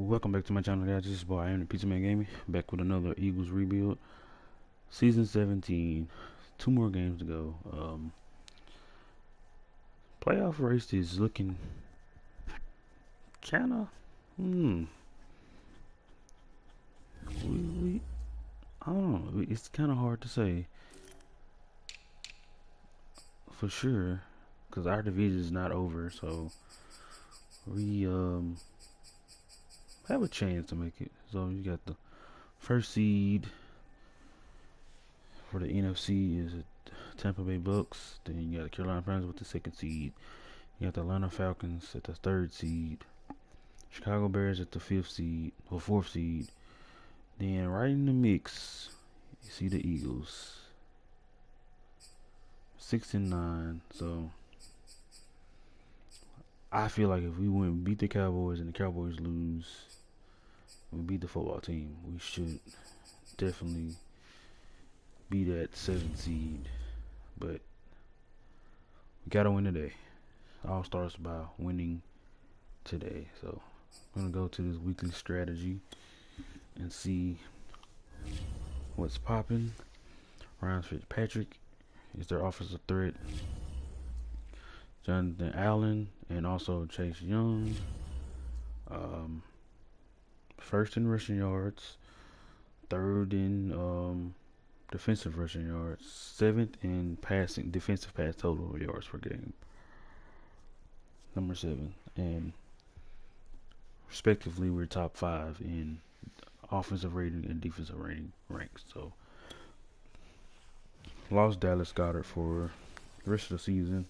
Welcome back to my channel, guys. This is boy I am the Pizza Man Gaming, back with another Eagles rebuild, season 17. 2 more games to go. Playoff race is looking kind of we I don't know. It's kind of hard to say for sure because our division is not over, so we have a chance to make it. So you got the first seed for the NFC is Tampa Bay Bucks. Then you got the Carolina Panthers with the second seed. You got the Atlanta Falcons at the third seed. Chicago Bears at the fifth seed or fourth seed. Then right in the mix, you see the Eagles, 6-9. So I feel like if we win, beat the Cowboys, and the Cowboys lose, we beat the football team, we should definitely be that 7th seed. But we gotta win today. All starts by winning today. So I'm gonna go to this weekly strategy and see what's popping. Ryan Fitzpatrick is their offensive threat. Jonathan Allen and also Chase Young. First in rushing yards, third in defensive rushing yards, 7th in passing defensive pass total yards per game. Number 7, and respectively we're top 5 in offensive rating and defensive rating ranks. So lost Dallas Goedert for the rest of the season,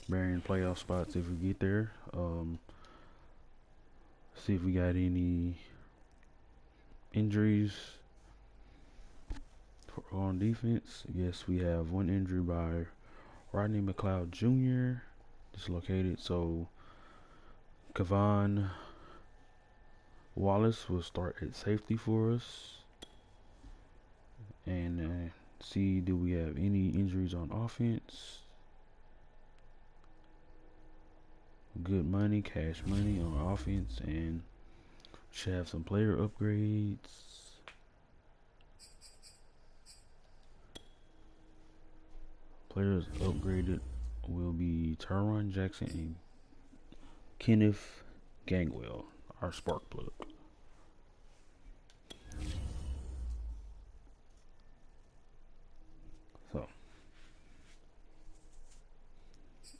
bearing playoff spots if we get there. See if we got any injuries on defense. Yes, we have one injury by Rodney McLeod Jr. dislocated. So Kevon Wallace will start at safety for us, and see do we have any injuries on offense. Good money, cash money on offense, and should have some player upgrades. Players upgraded will be Tyron Jackson and Kenneth Gainwell, our spark plug. So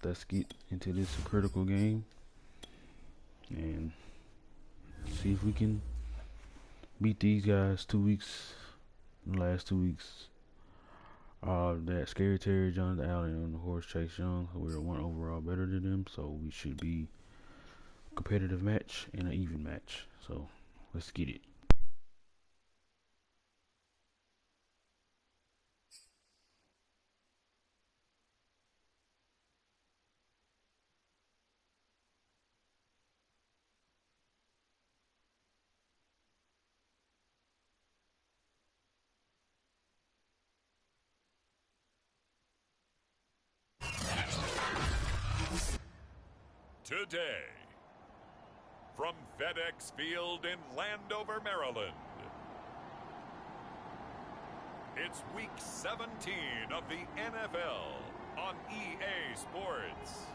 let's get into this critical game and see if we can beat these guys. 2 weeks, the last 2 weeks, that scary Terry, Jonathan Allen, and the horse Chase Young, we're 1 overall better than them, so we should be a competitive match and an even match. So let's get it. Today, from FedEx Field in Landover, Maryland, it's Week 17 of the NFL on EA Sports.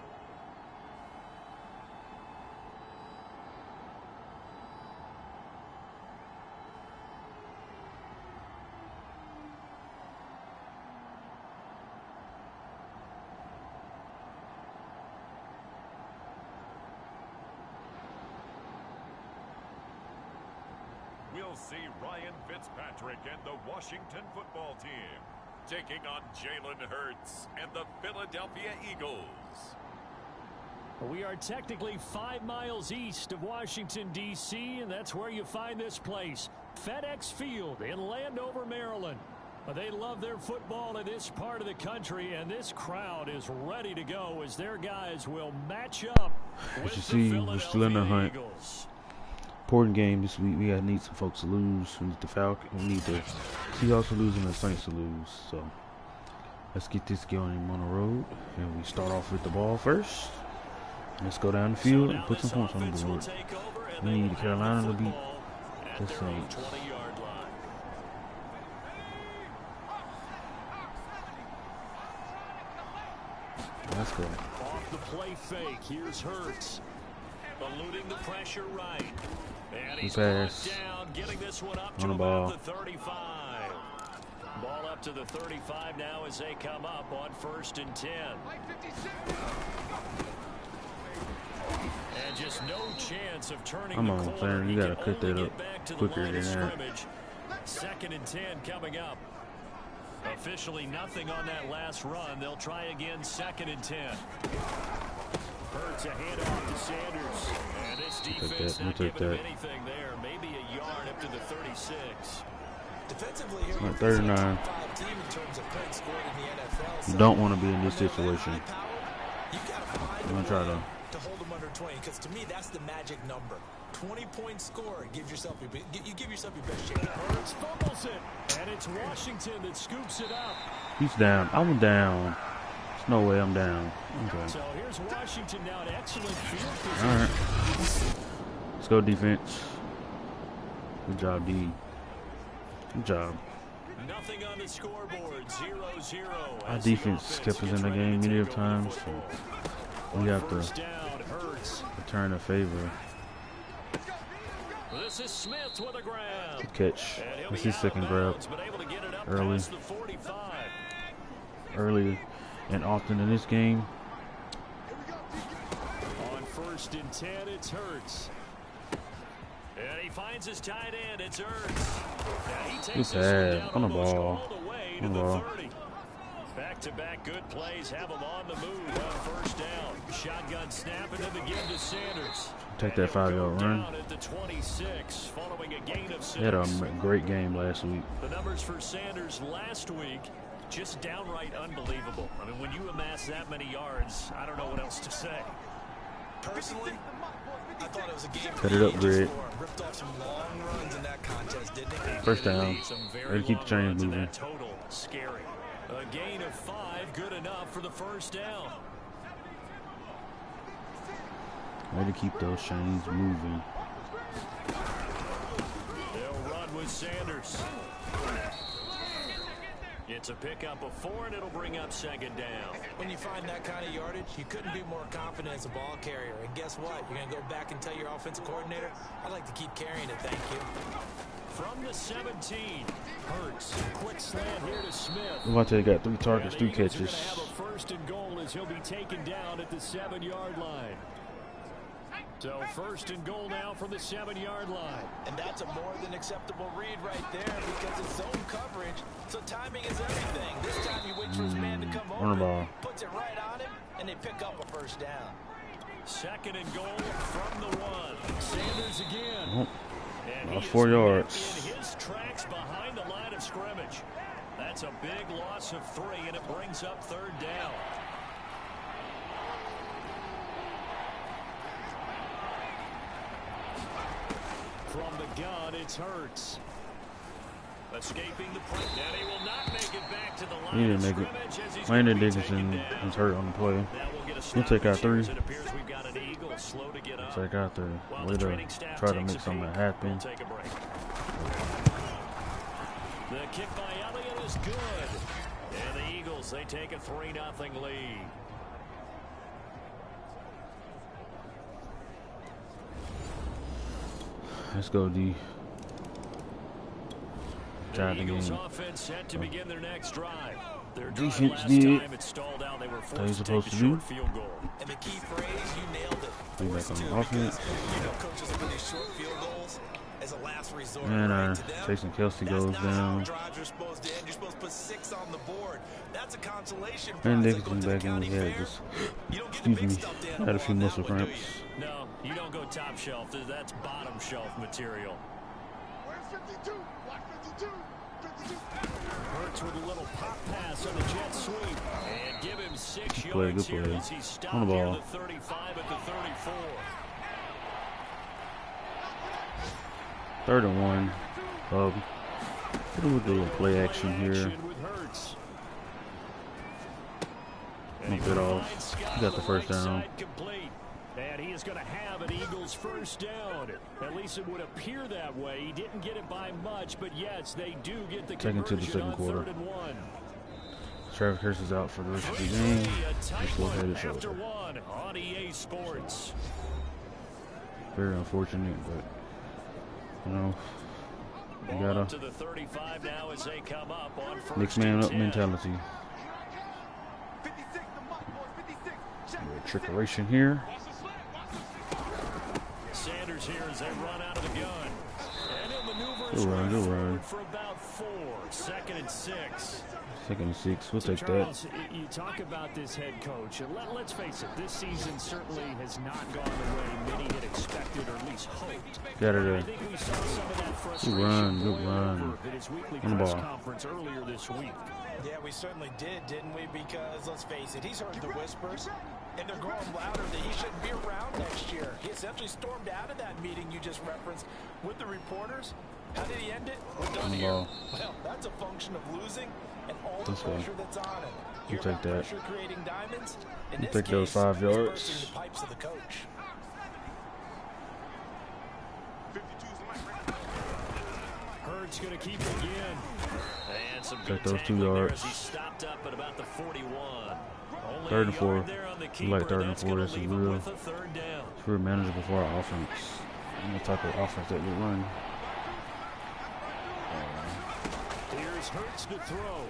We'll see Ryan Fitzpatrick and the Washington football team taking on Jalen Hurts and the Philadelphia Eagles. We are technically 5 miles east of Washington, D.C., and that's where you find this place, FedEx Field in Landover, Maryland. They love their football in this part of the country, and this crowd is ready to go as their guys will match up with As you see, we're still in the hunt. Eagles. Important game this week. We need some folks to lose. We need the Falcons. We need the Seahawks to lose and the Saints to lose. So let's get this going on the road, and we start off with the ball first. Let's go down the field and put some points on the board. And We they need will have Carolina the to beat football the at their own Saints. 20-yard line. Let's go. Off the play fake, here's Hurts. Eluding the pressure right. And he's brought pass. down, getting this one up On to the ball. about the 35. Ball up to the 35 now as they come up on 1st and 10. And just no chance of turning Come the on, corner. Fern, you He gotta can cut only that get up back to the quicker line than of that. scrimmage. 2nd and 10 coming up. Officially nothing on that last run. They'll try again 2nd and 10. Hurts a handoff to Sanders. And this defense not giving him anything there. Maybe a yard up to the 36. Defensively here, Like 39. You don't want to be in this situation. You're going to try to hold them under 20, because to me that's the magic number. 20-point score gives yourself you give yourself your best chance. Hurts fumbles it, and it's Washington that scoops it up. He's down. I'm down. There's no way I'm down. Okay. So here's Washington now in excellent field position. All right. Let's go defense. Good job, D. Good job. Nothing on the scoreboard. 0-0. Our defense kept us in the game many of times, so we have to return a favor. This is Smith with a grab. Good catch. That's his second grab. Early and often in this game. On 1st and 10, it's Hurts. And he finds his tight end. It's Hurts. And he takes this one down on the almost ball. all the way to the 30. Back-to-back good plays have him on the move on 1st down. Shotgun snap and then again to Sanders. Take that 5-yard run. At the 26, following a gain of 6. He had a great game last week. The numbers for Sanders last week, just downright unbelievable. I mean, when you amass that many yards, I don't know what else to say. Personally, I thought it was a game. Cut it up, Greg. Ripped off some long runs in that contest, didn't it? First down. Ready to keep the chains moving. Total scary. A gain of 5, good enough for the 1st down. Ready to keep those chains moving. They'll run with Sanders. It's a pickup of 4, and it'll bring up 2nd down. When you find that kind of yardage, you couldn't be more confident as a ball carrier. And guess what? You're going to go back and tell your offensive coordinator, I'd like to keep carrying it, thank you. From the 17, Hurts. Quick slant here to Smith. Devontae got 3 targets, 2 catches. Have a 1st and goal as he'll be taken down at the 7-yard line. So 1st and goal now from the 7-yard line. And that's a more than acceptable read right there because it's zone coverage. So timing is everything. This time you wait for his man to come over, puts it right on him, and they pick up a 1st down. 2nd and goal from the 1. Sanders again. Lost 4 yards. In his tracks behind the line of scrimmage. That's a big loss of 3, and it brings up 3rd down. From the gun, it's Hurts. Escaping the pressure, and he will not make it back to the line. He didn't make it. Landon Dickinson was hurt on the play. He'll take out 3. It appears we've got an Eagle slow to get up. Take out 3. Way to try to make something happen. Take a break. The kick by Elliott is good. And the Eagles, they take a 3-0 lead. Let's go, D. The Eagles offense set to begin their next drive. Their defense last did time it stalled out, they were what forced to supposed take to a do. short field goal. And the key phrase, you nailed it. Be back on the offense. You know, coaches look at these short field goals as a last resort. And Jason Kelsey goes down. Drives are supposed to end. You're supposed to put 6 on the board. That's a consolation And prize. Dickinson back in the head. Just, excuse me, had a few muscle cramps. No, you don't go top shelf. That's bottom shelf material. Hurts with a little pop pass on the jet sweep. And give him 6 yards here as he stopped on the ball. near the 35 at the 34. 3rd and 1. Hit him with a little play action here. Knock it off. He got the 1st down. And he is going to have an Eagles first down. At least it would appear that way. He didn't get it by much, but yes, they do get the Taken to the second quarter. 3rd and 1. Travis Hurst is out for the rest of the game. After one on EA Sports. Very unfortunate, but you know, you gotta up to the 35 now as they come up on first next man up 10. mentality. Trickeration here. Sanders here as they run out of the gun. And he'll maneuver Good run, good run. for about 4. 2nd and 6. 2nd and 6. We'll take Charles, that. You talk about this head coach. And let's face it, this season certainly has not gone the way many had expected or at least hoped. Got it I there. think we saw some of that frustration Good run. over at his weekly On the press ball. conference earlier this week. Yeah, we certainly did, didn't we? Because, let's face it, he's heard the whispers, and they're growing louder that he shouldn't be around next year. He essentially stormed out of that meeting you just referenced with the reporters. How did he end it? We're done here. Ball. Well, that's a function of losing and all the This way. pressure that's on him. You take that. Pressure creating diamonds. In You this take those case, 5 he's yards. bursting the pipes of the coach. Hurts going to keep it again. And some Take good those 2 tackling there yards. as he stopped up at about the 41. Only 3rd and a 4. yard there on the We like keeper. 3rd and That's 4. gonna This is leave him real. with a 3rd down. It's real manageable for our offense. And the type of offense that we run. Here's Hurts to throw.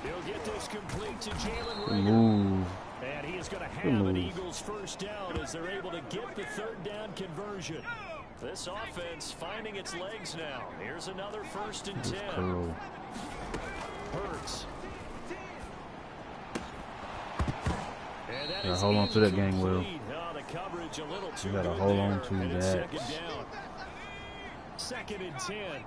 He'll get this complete to Jalen Good Reagor. move. And he is going to Good have an move. Eagles first down as they're able to get the 3rd down conversion. This offense finding its legs now. Here's another 1st and 10. Curl. Hurts. And that Gotta is hold on to that gang well. incomplete. Oh, the coverage a little too You gotta good hold on there. to And it's that. 2nd down. 2nd and 10.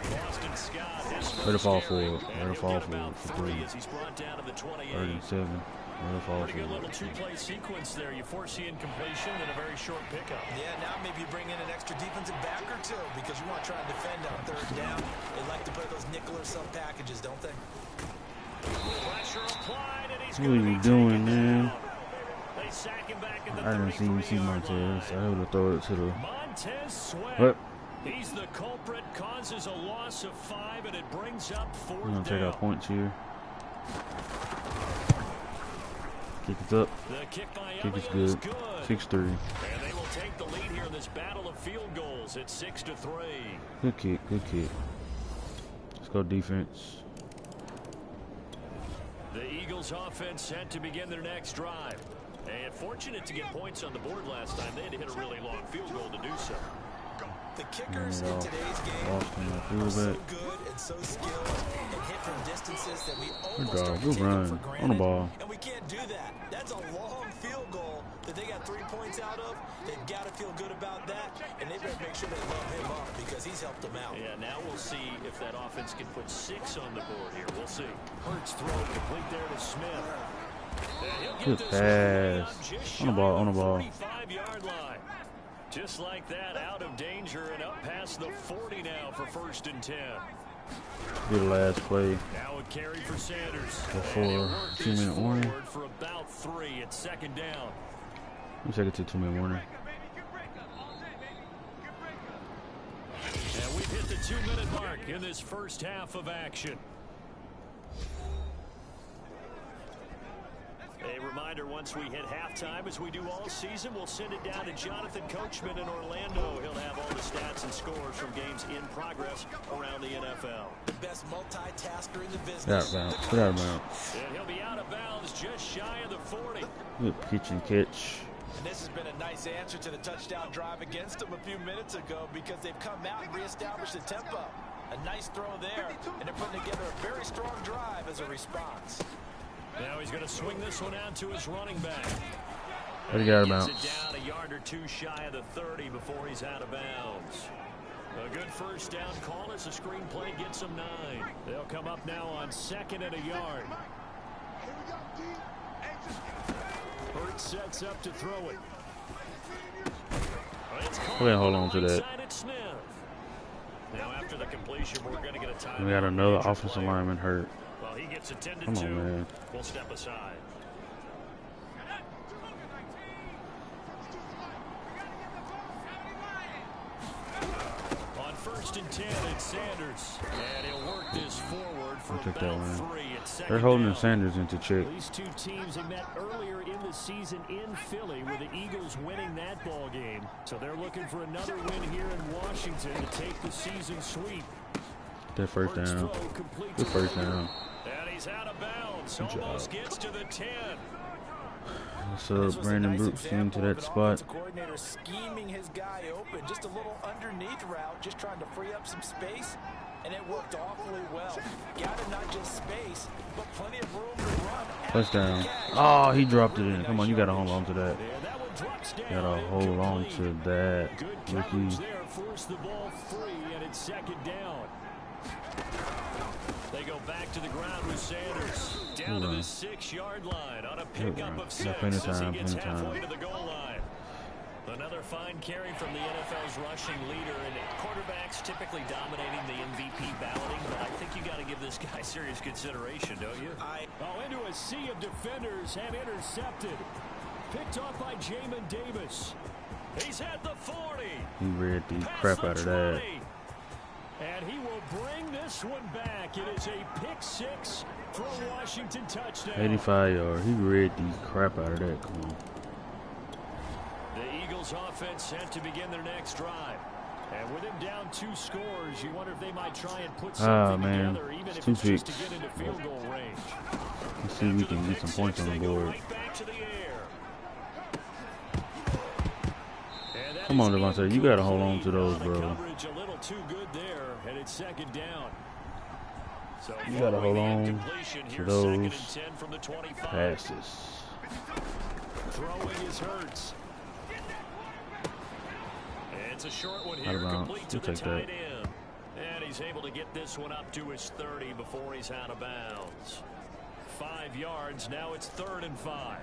Boston Scott has Way to fall first for carry, it. Way and to he'll fall get for about it. For 3 3. as he's brought down to the 28. 3rd and 7. Way to fall Pretty good for little it. two-play sequence there. You force the incompletion and a very short pickup. Yeah, now maybe you bring in an extra defensive back or two because you want to try and defend on 3rd down. They like to play those nickel or sub packages, don't they? Pressure applied, and he's What are going to you be doing, taken man? down. They sack him back at the I didn't see 33-yard Montez. I line. would have thrown it to the. Montez Sweat. What? He's the culprit, causes a loss of 5, and it brings up 4th We're gonna take down. our points here. Kick it up. The kick by Kick is Elliott is good. good. 6-3. And they will take the lead here in this battle of field goals at 6-3. Good kick. Good kick. Let's go defense. The Eagles offense set to begin their next drive. And fortunate to get points on the board last time. They had to hit a really long field goal to do so. The kickers in today's game Austin, are so good and so skilled and hit from distances that we almost dog. start to Good take them run. for On granted. the ball. And we can't do that. That's a long field goal that they got 3 points out of. They've got to feel good about that, and they better make sure they love him up because he's helped them out. Yeah, now we'll see if that offense can put 6 on the board here. We'll see. Hurts throw complete there to Smith. And he'll get Good this one pass. just On the shy ball, of on the ball. 45-yard line. Just like that, out of danger and up past the 40 now for 1st and 10. Good last play. Now a carry for Sanders. Before And he'll work this 2-minute warning. forward for about 3. It's 2nd down. Let me take it to 2-minute warning. And we've hit the 2-minute mark in this first half of action. A reminder, once we hit halftime, as we do all season, we'll send it down to Jonathan Coachman in Orlando. He'll have all the stats and scores from games in progress around the NFL. The best multitasker in the business. Get out of bounds. Get out of bounds. And he'll be out of bounds just shy of the 40. Good pitch and catch. And this has been a nice answer to the touchdown drive against them a few minutes ago because they've come out and reestablished the tempo. A nice throw there, and they're putting together a very strong drive as a response. Now he's going to swing this one out to his running back. Let it get out of Gets bounds. it down a yard or 2 shy of the 30 before he's out of bounds. A good first down call as the screen play gets him 9. They'll come up now on 2nd and a yard. Hurts sets up to throw it. We're gonna hold on to that. Inside at Smith. Now after the completion, we're going to get a time. We got another offensive lineman hurt. Well, he gets attended Come to. on, man. We'll step aside. On 1st and 10, it's Sanders. And he'll work this forward for about 3 at second. They're holding down. Sanders into check. These two teams have met earlier in the season in Philly with the Eagles winning that ball game. So they're looking for another win here in Washington to take the season sweep. That first down. Good first down. And he's out of bounds. Almost gets to the 10. So Brandon Brooks came to that spot. Coordinator scheming his guy open, just a little underneath route, just trying to free up some space, and it worked awfully well. Got him not just space, but plenty of room to run. Touchdown. Oh, he dropped it in. Come on, you gotta hold on to that. You gotta hold on to that, Ricky. There, force the ball free, and it's second down. They go back to the ground with Sanders down to the 6-yard line on a pickup of 6 as he gets halfway to the goal line. Another fine carry from the NFL's rushing leader, and quarterbacks typically dominating the MVP balloting, but I think you got to give this guy serious consideration, don't you? Into a sea of defenders have intercepted. Picked off by Jamin Davis. He's at the 40. He read the crap out of that. And he will bring this one back. It is a pick 6 for a Washington touchdown. 85 yards. He read the crap out of that. Come on. The Eagles offense set to begin their next drive. And with him down 2 scores, you wonder if they might try and put something together, even if it's just to get into field goal range. Let's see if we can get some points on the board. Right back to the air. Come on, Devontae. You got to hold on to those, bro. Coverage a little too good there, and it's second down. So you got to hold on to those passes. Throwing is Hurts. It's a short one here, complete to the tight end. And he's able to get this one up to his 30 before he's out of bounds. 5 yards, now it's 3rd and 5.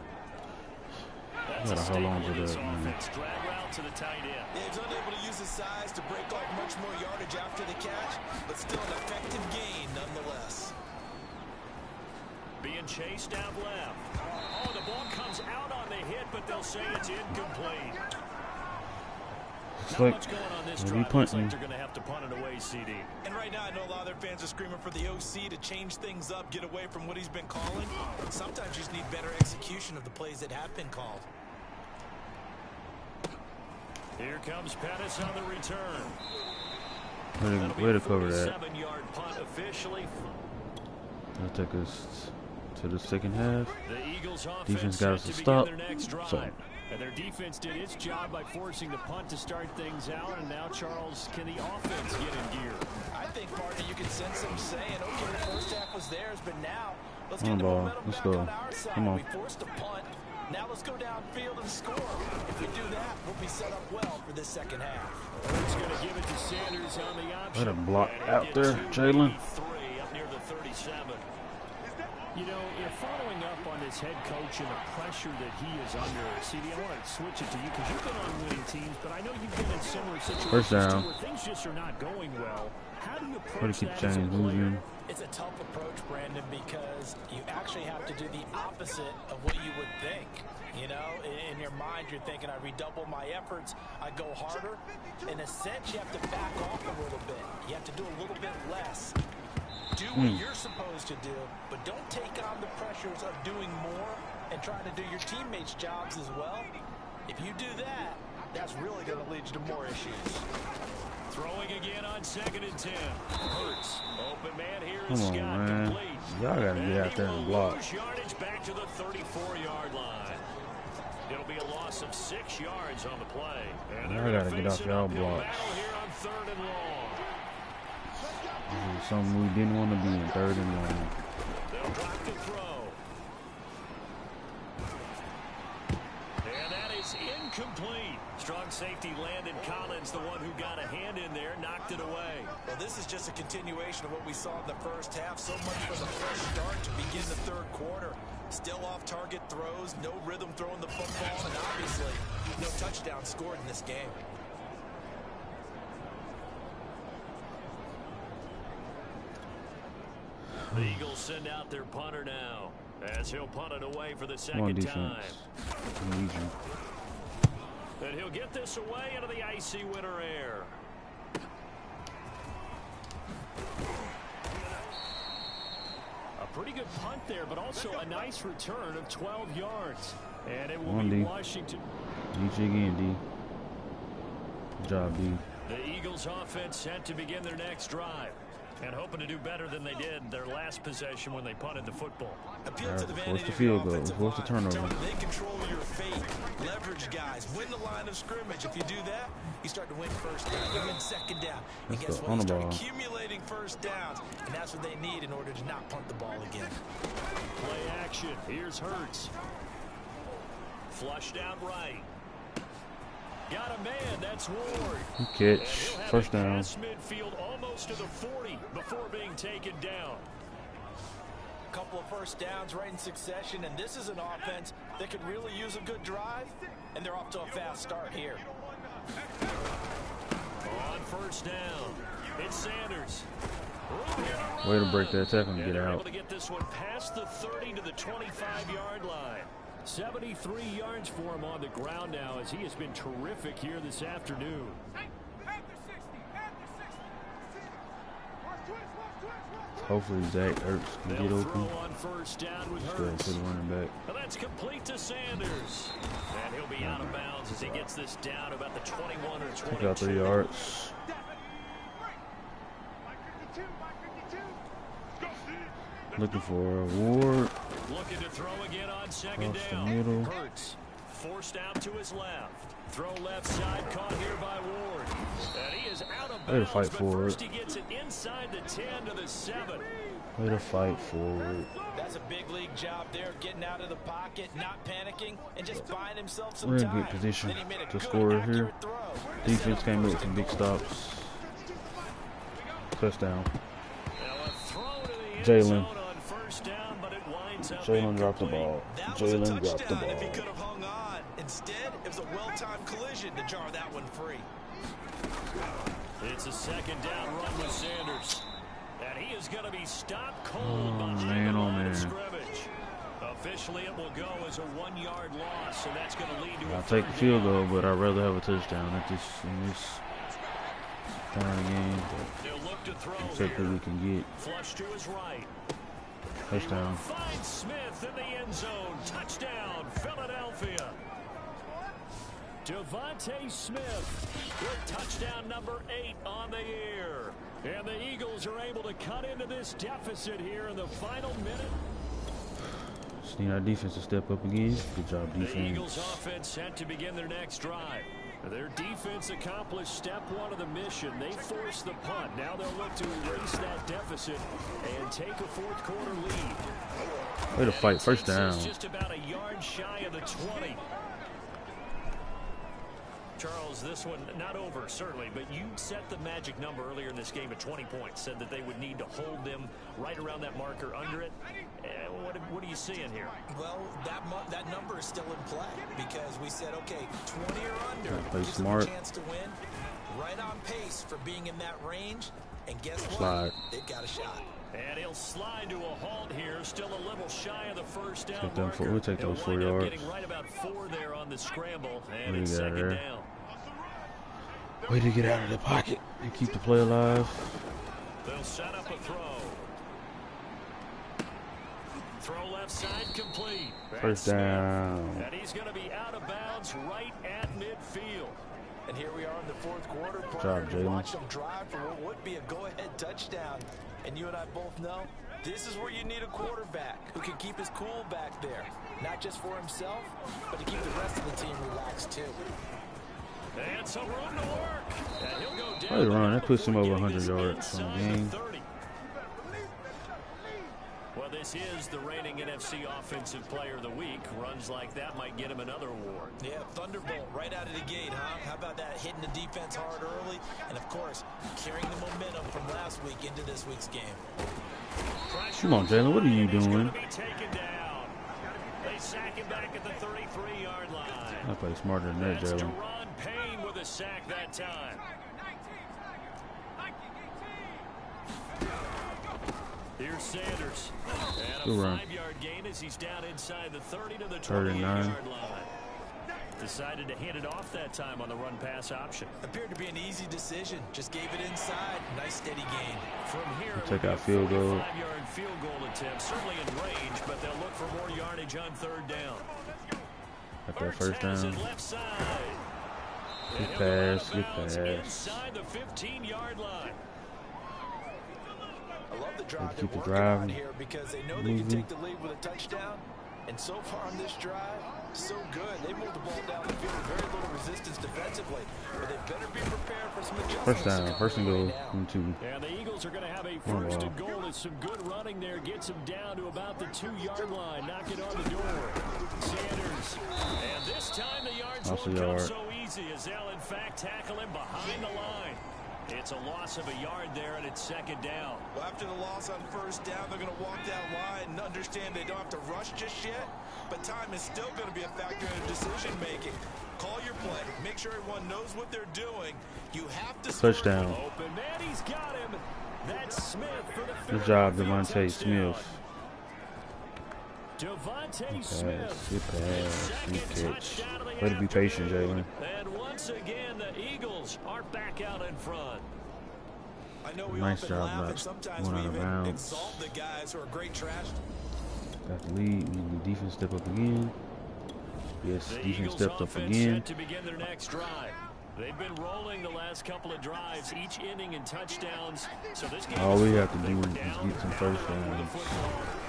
You gotta hold on to that, man. Drag route to the tight end. Yeah, he's unable to use his size to break off much more yardage after the catch, but still an effective gain nonetheless. Being chased down left. Oh, the ball comes out on the hit, but they'll say it's incomplete. It's like, maybe punting. They're going to have to punt it away, CD. And right now, I know a lot of their fans are screaming for the OC to change things up, get away from what he's been calling. Sometimes you just need better execution of the plays that have been called. Here comes Pettis on the return. Way to cover that. 7-yard punt officially. That'll take us to the second half. The Eagles Defense got us to stop. So. And their defense did its job by forcing the punt to start things out. And now, Charles, can the offense get in gear? I think, partner, you can sense them saying, okay, the first half was theirs, but now let's get the momentum let's back go. on our side. Come on. We forced a punt. Now let's go downfield and score. If we do that, we'll be set up well for this second half. He's going to give it to Sanders on the option. Let a block out there, Jalen. Up near the 37. You know, if following up on this head coach and the pressure that he is under, CD, I want to switch it to you because you've been on winning teams, but I know you've been in similar situations first down. where things just are not going well. How do you approach keep that as a moving. It's a tough approach, Brandon, because you actually have to do the opposite of what you would think. You know, in your mind, you're thinking, I redouble my efforts, I go harder. In a sense, you have to back off a little bit. You have to do a little bit less. Do what you're supposed to do, but don't take on the pressures of doing more and trying to do your teammates' jobs as well. If you do that, that's really going to lead you to more issues. Throwing again on 2nd and 10. Hurts. Open man here is Come on, Scott, man. complete. Y'all got to get out there and block. Yardage back to the 34-yard line. It'll be a loss of 6 yards on the play. And Y'all got to get off y'all blocks. Here on 3rd and long. This is something we didn't want to be in 3rd and long. They'll block the throw. And that is incomplete. Strong safety Landon Collins, the one who got a hand in there, knocked it away. Well, this is just a continuation of what we saw in the first half. So much for the fresh start to begin the 3rd quarter. Still off-target throws, no rhythm throwing the football, and obviously no touchdown scored in this game. The Eagles send out their punter now, as he'll punt it away for the Come on, second time. defense. I need you. And he'll get this away into the icy winter air. A pretty good punt there, but also a nice return of 12 yards. And it will be Washington. Need you again, D. Good job, D. The Eagles offense set to begin their next drive, and hoping to do better than they did their last possession when they punted the football. Appeal to the Force the field goal. Force the turnover. They control your fate. Leverage guys. Win the line of scrimmage. If you do that, you start to win first down. You win second down. And guess what? You start accumulating first downs, and that's what they need in order to not punt the ball again. Play action. Here's Hurts. Flushed out right. Got a man. That's Ward. Good catch. First down. Midfield almost to the 40 before being taken down. Couple of first downs right in succession, and this is an offense that could really use a good drive, and they're off to a fast start here. On first down, it's Sanders. Way to break that tackle and get out. Able to get this one past the 30 to the 25-yard line. 73 yards for him on the ground now, as he has been terrific here this afternoon. Hopefully Zach Ertz can get open. On first down with Let's go Hurts. to the running back. Well, that's complete to Sanders. And he'll be out of bounds as he gets this down about the 21 or 22. Took out 3 yards. Looking for a Ward. Looking to throw again on second Across the down. middle. Hurts forced out to his left. Throw left side, caught here by Ward. And he is out of Way to bounds, fight but forward. first he gets it inside the 10 to the 7. Way to fight forward. That's a big league job there, getting out of the pocket, not panicking, and just buying himself some We're in time. good position Then he made a to good, score here. accurate throw. Defense came up with some big stops. Touchdown. Now a throw to the end Jalen. zone on first down, but it winds up Jalen dropped the incomplete. ball. That was a Jalen dropped the touchdown if he ball. could have hung on. Instead, it was a well-timed collision to jar that one free. It's a second down run with Sanders. And he is going to be stopped cold behind man, the oh, line of man. scrimmage. Officially, it will go as a 1-yard loss, and that's going to lead to a I'll take the third field down. goal, but I'd rather have a touchdown at this in this kind of game. They'll look to throw Except that here. we can get Flush to his right. touchdown. Finds Smith in the end zone. Touchdown, Philadelphia. Devontae Smith with touchdown number 8 on the year. And the Eagles are able to cut into this deficit here in the final minute. Just need our defense to step up again. Good job, The Eagles defense. offense set to begin their next drive. Their defense accomplished step 1 of the mission. They forced the punt. Now they'll look to erase that deficit and take a fourth quarter lead. Way to fight. First down. Just about a yard shy of the 20. Charles, this one not over, certainly, but you set the magic number earlier in this game at 20 points, said that they would need to hold them right around that marker under it. What are you seeing here? Well, that number is still in play because we said, okay, 20 or under, Play gives them smart. a chance to win. Right on pace for being in that range, and guess what? Slide. They've got a shot. And he'll slide to a halt here, still a little shy of the first down Take them marker. we'll take He'll those 4 wind up yards. getting right about 4 there on the scramble, and Way to it's get out of second there. down. Way to get out of the pocket and keep the play alive. They'll set up a throw. Throw left side complete. That's First Smith. down. And he's going to be out of bounds right at midfield. And here we are in the fourth quarter. Good job, Jalen. Watch them drive for what would be a go-ahead touchdown. And you and I both know this is where you need a quarterback who can keep his cool back there. Not just for himself, but to keep the rest of the team relaxed too. And some room to work. And he'll go down. Way to run. That puts him over Getting 100 this yards on the inside game. 30. Well, this is the reigning NFC Offensive Player of the Week. Runs like that might get him another award. Yeah, Thunderbolt right out of the gate, huh? How about that, hitting the defense hard early? And, of course, carrying the momentum from last week into this week's game. Come on, Jalen. What are you He's doing? gonna be taken down. They sack him back at the 33-yard line. I play smarter than that, That's Jalen. Deron Payne with a sack that time. Here's Sanders. And a Good run. 5-yard gain as he's down inside the 30 to the 39. 28-yard line. Decided to hand it off that time on the run-pass option. Appeared to be an easy decision. Just gave it inside. Nice steady gain. From here, Take out field goal. 45-yard field goal attempt. Certainly in range, but they'll look for more yardage on third down. Got that first down. Left side. Good pass. Good pass. Inside the 15-yard line. I love the drive Keep they're the working drive on here because they know they can take the lead with a touchdown. And so far on this drive, so good. They moved the ball down the field with very little resistance defensively. But they better be prepared for some adjustments. First down. First and goal. 2. And the Eagles are going to have a first and goal. It's some good running there. Gets them down to about the 2-yard line. Knock it on the door. Sanders. And this time the yards won't come so easy as they'll in fact tackle him behind the line. It's a loss of a yard there, and it's second down. Well, after the loss on first down, they're going to walk that line and understand they don't have to rush just yet. But time is still going to be a factor in decision-making. Call your play. Make sure everyone knows what they're doing. You have to touchdown. Open man, he's got him. That's Smith for the good job, Devontae Smith. Devontae Smith. Good pass. Good catch. Better be patient, Jalen. And once again, the Eagles are back out in front. I know we nice often job laugh not and sometimes going we out of even bounds. exalt the guys who are great trash. Got the lead. We need the defense step up again. Yes, the defense Eagles stepped up offense again. set to begin their next drive. They've been rolling the last couple of drives, each inning in touchdowns. So this game All we have to do is get some first downs.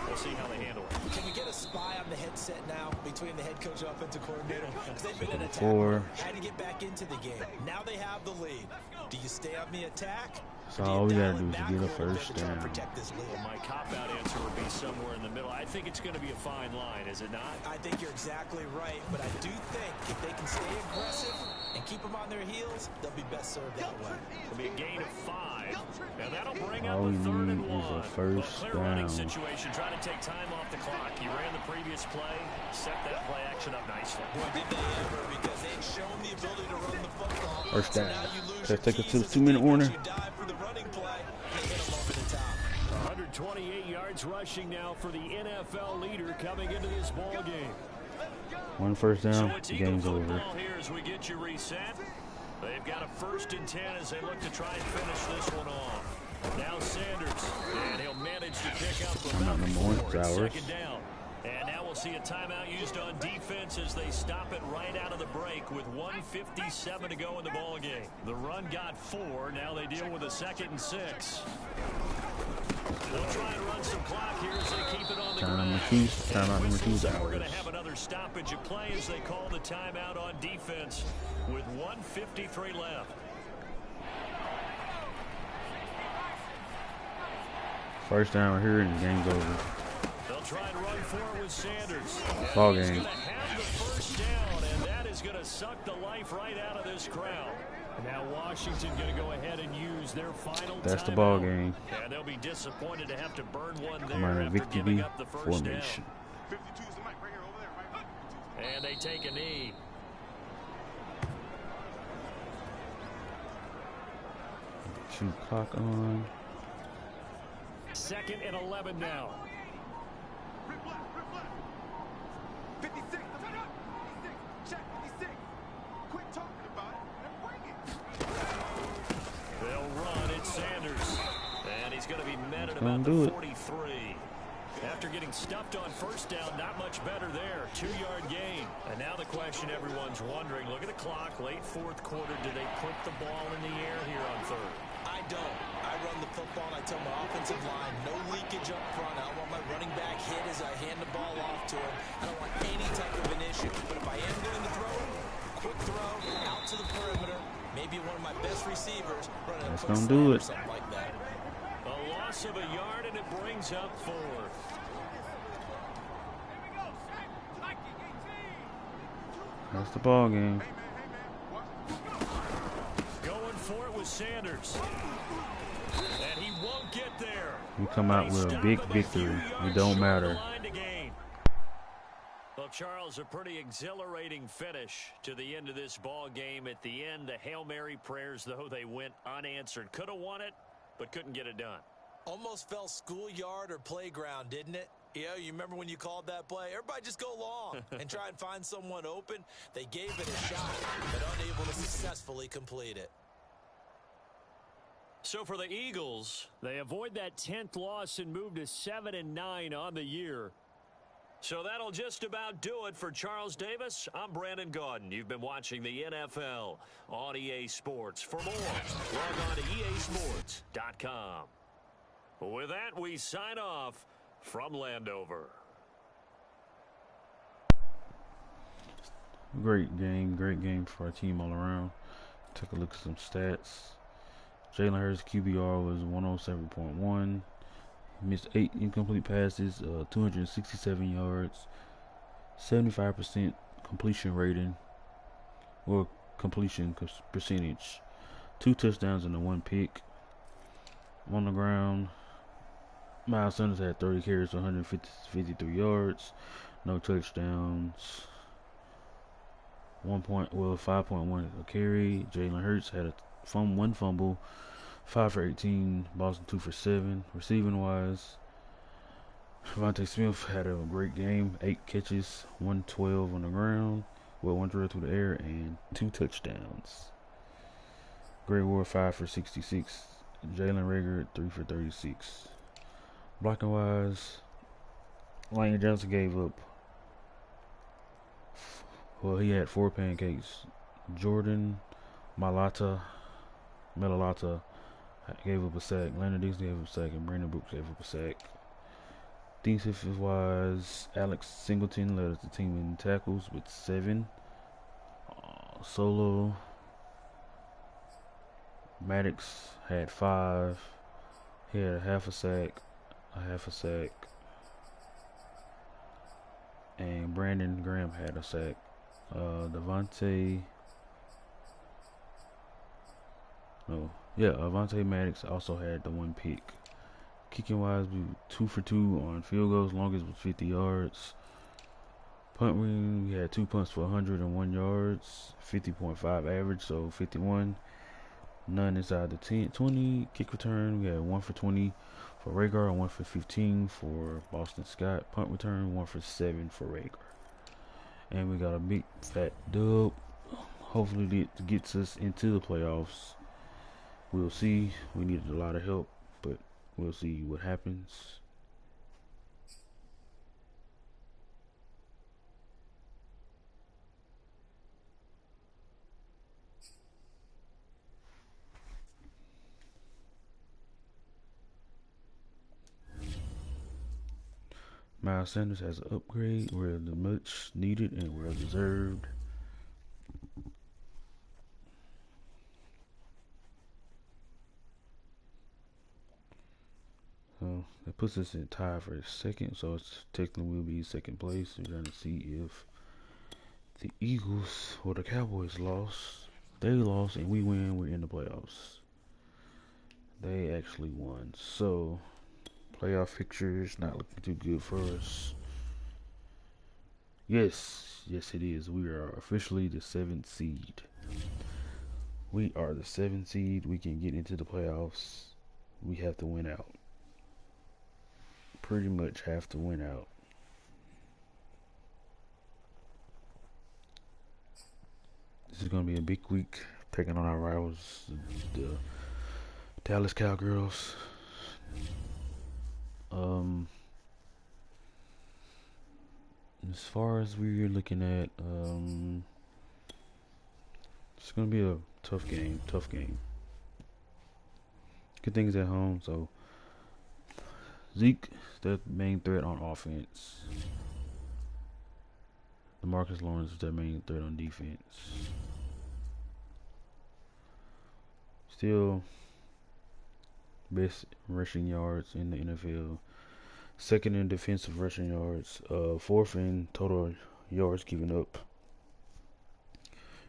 We'll see how they handle it. Can we get a spy on the headset now between the head coach and offensive coordinator? Because they've been in attack. 4. Had to get back into the game. Now they have the lead. Do you stay on the attack? So all we gotta do is get a first down. Well, my cop-out answer would be somewhere in the middle. I think it's going to be a fine line, is it not? I think you're exactly right, but I do think if they can stay aggressive and keep them on their heels, they'll be best served that way. It'll be a gain of 5, and that'll bring All up we a third and need 1. is a first clear running down. situation, trying to take time off the clock. You ran the previous play, set that play action up nicely. Boy, did they ever, because they'd shown the ability to run the football. First down. So now you lose Let's your take it keys to the 2-minute warner. You dive for the running play and hit them over the top. 128 yards rushing now for the NFL leader coming into this ball game. One first down, So it's the Eagle game's over. football here as we get you reset. They've got a 1st and 10 as they look to try and finish this one off. Now Sanders, and he'll manage to pick up about Timeout number 1, 4. it's ours. Second down. And now we'll see a timeout used on defense as they stop it right out of the break with 1:57 to go in the ball game. The run got 4. Now they deal with a 2nd and 6. They'll try and run some clock here as they keep it on the ground. Timeout number 2 is We're going ours. to have another stoppage of play as they call the timeout on defense with 1:53 left. First down here and the game's over. They'll try and run for it with Sanders. Ball He's game. going to have the first down, and that is going to suck the life right out of this crowd. Now Washington going to go ahead and use their final That's the timeout. ball game. Yeah, they'll be disappointed to have to burn one there Come on, after victory giving up the first down. formation. And they take a knee. Shoot clock on. 2nd and 11 now. 56. Check 56. Quit talking about it and bring it. They'll run. It's Sanders. And he's going to be met at Gonna about do the it. 43. After getting stuffed on first down, not much better there. 2-yard gain. And now the question everyone's wondering, look at the clock, late 4th quarter. Do they put the ball in the air here on 3rd? I don't. I run the football and I tell my offensive line, no leakage up front. I don't want my running back hit as I hand the ball off to him. I don't want any type of an issue. But if I am going to throw, quick throw, out to the perimeter, maybe one of my best receivers running a quick gonna slant do or it. something like that. A loss of a yard, and it brings up 4th. That's the ball game. Going for it with Sanders. And he won't get there. We come out with a big victory. It don't matter. Well, Charles, a pretty exhilarating finish to the end of this ball game. At the end, the Hail Mary prayers, though, they went unanswered. Could have won it, but couldn't get it done. Almost felt schoolyard or playground, didn't it? Yeah, you remember when you called that play? Everybody just go long and try and find someone open. They gave it a shot, but unable to successfully complete it. So for the Eagles, they avoid that 10th loss and move to 7-9 on the year. So that'll just about do it for Charles Davis. I'm Brandon Gaudin. You've been watching the NFL on EA Sports. For more, log on to easports.com. With that, we sign off from Landover. Great game for our team all around. Take a look at some stats. Jalen Hurts' QBR was 107.1. He missed 8 incomplete passes, 267 yards, 75% completion rating, or completion percentage. 2 touchdowns and 1 pick. On the ground, Miles Sanders had 30 carries for 153 yards, no touchdowns. 5.1 a carry. Jalen Hurts had one fumble, 5 for 18. Boston 2 for 7. Receiving wise, Devontae Smith had a great game. 8 catches, 112 on the ground, 112 through the air, and 2 touchdowns. Greg Ward 5 for 66. Jalen Reagor 3 for 36. Blocking wise, Lane Johnson gave up. Well, he had 4 pancakes. Jordan Mailata gave up a sack. Landon Dixon gave up a sack, and Brandon Brooks gave up a sack. Defensive wise, Alex Singleton led the team in tackles with 7. Solo Maddox had 5. He had a half a sack, and Brandon Graham had a sack. Avonte Maddox also had the 1 pick. Kicking wise, we were 2 for 2 on field goals. Longest was 50 yards. Punt win, we had 2 punts for 101 yards, 50.5 average, so 51. None inside the 20. Kick return, we had 1 for 20 for Reagor and 1 for 15 for Boston Scott. Punt return, 1 for 7 for Reagor. And we got a big fat dub. Hopefully it gets us into the playoffs. We'll see. We needed a lot of help, but we'll see what happens. Miles Sanders has an upgrade where the much needed and well deserved. So that puts us in tie for second. So it's technically will be second place. We're trying to see if the Eagles or the Cowboys lost. They lost and we win. We're in the playoffs. They actually won. So playoff pictures not looking too good for us. Yes it is. We are officially the 7th seed. We are the 7th seed. We can get into the playoffs. We have to win out. Pretty much have to win out. This is going to be a big week, taking on our rivals, the Dallas Cowgirls. As far as we're looking at, it's going to be a tough game. Good things at home, so Zeke, the main threat on offense. DeMarcus Lawrence is their main threat on defense. Still best rushing yards in the NFL. Second in defensive rushing yards. 4th in total yards given up.